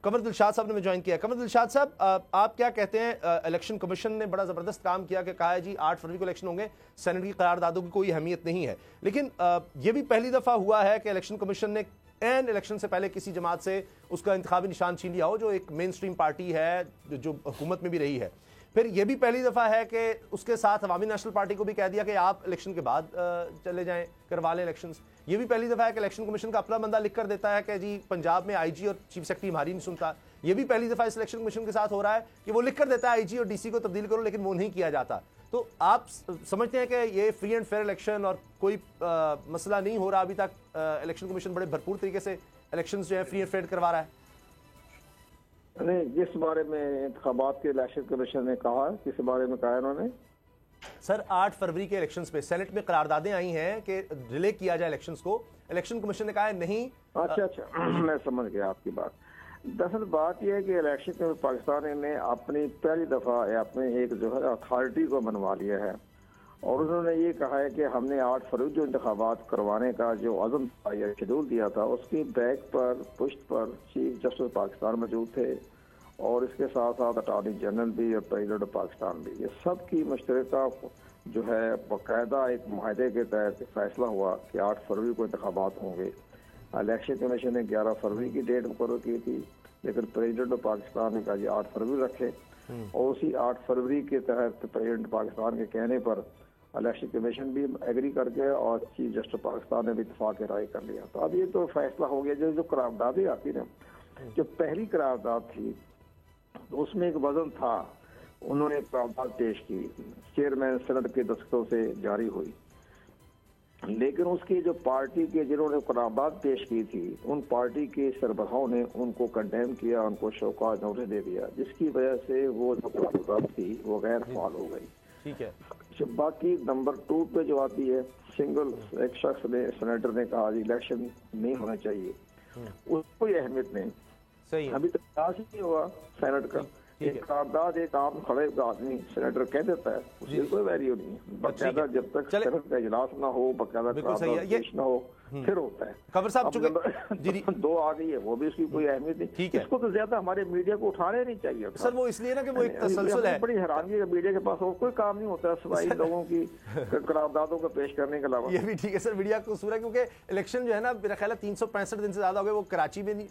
قمر دلشاد صاحب نے جوائن کیا. قمر دلشاد صاحب, آپ کیا کہتے ہیں؟ الیکشن کمیشن نے بڑا زبردست کام کیا کہ کہا ہے جی 8 فروری کو الیکشن ہوں گے, سینٹ کی قراردادوں کی کوئی اہمیت نہیں ہے, لیکن یہ بھی پہلی دفعہ ہوا ہے کہ الیکشن کمیشن نے این الیکشن سے پہلے کسی جماعت سے اس کا انتخابی نشان چھین لیا ہو جو ایک مین سٹریم پارٹی ہے جو حکومت میں بھی رہی ہے. پھر یہ بھی پہلی دفعہ ہے کہ اس کے ساتھ عوامی نیشنل پارٹی کو بھی کہہ دیا کہ آپ الیکشن کے بعد چلے جائیں, کروا لیں الیکشنز. یہ بھی پہلی دفعہ ہے کہ الیکشن کمیشن کا اپنا بندہ لکھ کر دیتا ہے کہ جی پنجاب میں آئی جی اور چیف سیکرٹری ہماری نہیں سنتا. یہ بھی پہلی دفعہ اس الیکشن کمیشن کے ساتھ ہو رہا ہے کہ وہ لکھ کر دیتا ہے آئی جی اور ڈی سی کو تبدیل کرو, لیکن وہ نہیں کیا جاتا. تو آپ سمجھتے ہیں کہ یہ فری اینڈ فیئر الیکشن اور کوئی مسئلہ نہیں ہو رہا ابھی تک؟ الیکشن کمیشن بڑے بھرپور طریقے سے الیکشنز جو ہے فری اینڈ فیئر کروا رہا ہے. نہیں, جس بارے میں انتخابات کے الیکشن کمیشن نے کہا, کس بارے میں کہا انہوں نے؟ سر 8 فروری کے الیکشنز پہ سینٹ میں قراردادیں آئی ہیں کہ ڈیلے کیا جائے الیکشنز کو. الیکشن کمیشن نے کہا ہے نہیں. اچھا میں سمجھ گیا آپ کی بات. دراصل بات یہ ہے کہ الیکشن کمیشن پاکستان نے اپنی پہلی دفعہ اپنے ایک جو ہے اتھارٹی کو بنوا لیا ہے, اور انہوں نے یہ کہا ہے کہ ہم نے 8 فروری جو انتخابات کروانے کا جو عزم تھا یا شیڈول دیا تھا, اس کی بیک پر پشت پر چیف جسٹس پاکستان موجود تھے, اور اس کے ساتھ ساتھ اٹارنی جنرل بھی اور پریزیڈنٹ پاکستان بھی. یہ سب کی مشترکہ جو ہے باقاعدہ ایک معاہدے کے تحت فیصلہ ہوا کہ 8 فروری کو انتخابات ہوں گے. الیکشن کمیشن نے 11 فروری کی ڈیٹ مقرر کی تھی, لیکن پریزیڈنٹ پاکستان نے کہا جی 8 فروری رکھے, اور اسی 8 فروری کے تحت پریزیڈنٹ پاکستان کے کہنے پر الیکشن کمیشن بھی ایگری کر کے اور چیف جسٹس پاکستان نے بھی اتفاق رائے کر لیا. تو اب یہ تو فیصلہ ہو گیا. جو قراردادیں آتی نا, جو پہلی قرارداد تھی اس میں ایک وزن تھا, انہوں نے قرارداد پیش کی, چیئرمین سینٹ کے دستخطوں سے جاری ہوئی, لیکن اس کی جو پارٹی کے جنہوں نے قرارداد پیش کی تھی ان پارٹی کے سربراہوں نے ان کو کنڈیم کیا, ان کو شوکاز نوٹس دے دیا, جس کی وجہ سے وہ جو قرارداد تھی وہ غیر فعال ہو گئی. ٹھیک ہے. باقی نمبر 2 پہ جو آتی ہے, سنگل ایک شخص نے سینیٹر نے کہا جی الیکشن نہیں ہونا چاہیے, اس کو کوئی اہمیت نہیں. ابھی تک پاس ہی نہیں ہوا سینٹ کا. ایک قرارداد ایک عام کھڑے آدمی سینیٹر کہہ دیتا ہے, اس کی کوئی ویلیو نہیں ہے. باقاعدہ جب تک سینٹ کا اجلاس نہ ہو, باقاعدہ قرارداد پیش نہ ہو, پھر ہوتا ہے. خبر صاحب 2 آ گئی ہے, وہ بھی اس کی کوئی اہمیت نہیں. اس کو تو زیادہ ہمارے میڈیا کو اٹھانے نہیں چاہیے سر. وہ اس لیے نا کہ وہ ایک تسلسل ہے. بڑی حیرانگی ہے میڈیا کے پاس اور کوئی کام نہیں ہوتا سوائے لوگوں کی قراردادوں کو پیش کرنے کے علاوہ. یہ بھی ٹھیک ہے سر, میڈیا کا قصور ہے, کیونکہ الیکشن جو ہے نا میرا خیال ہے 365 دن سے زیادہ ہو گئے, وہ کراچی میں نہیں,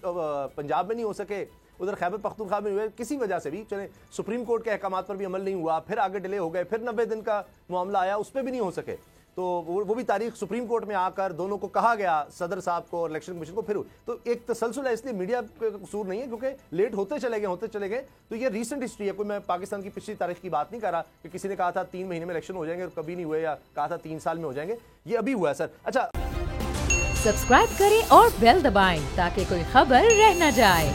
پنجاب میں نہیں ہو سکے, ادھر خیبر پختونخوا میں ہوئے کسی وجہ سے بھی. چلیں سپریم کورٹ کے احکامات پر بھی عمل نہیں ہوا, پھر آگے ڈیلے ہو گئے, پھر 90 دن کا معاملہ آیا, اس پہ بھی نہیں ہو سکے. تو وہ بھی تاریخ سپریم کورٹ میں آ کر دونوں کو کہا گیا, صدر صاحب کو اور الیکشن کمیشن کو. پھر تو ایک تسلسل ہے, اس لیے میڈیا کا قصور نہیں ہے, کیونکہ لیٹ ہوتے چلے گئے. تو یہ ریسنٹ ہسٹری ہے, کوئی میں پاکستان کی پچھلی تاریخ کی بات نہیں کر رہا کہ کسی نے کہا تھا 3 مہینے میں الیکشن ہو جائیں گے اور کبھی نہیں ہوئے, یا کہا تھا 3 سال میں ہو جائیں گے. یہ ابھی ہوا ہے سر. اچھا, سبسکرائب کریں اور بیل دبائیں تاکہ کوئی خبر رہ نہ جائے.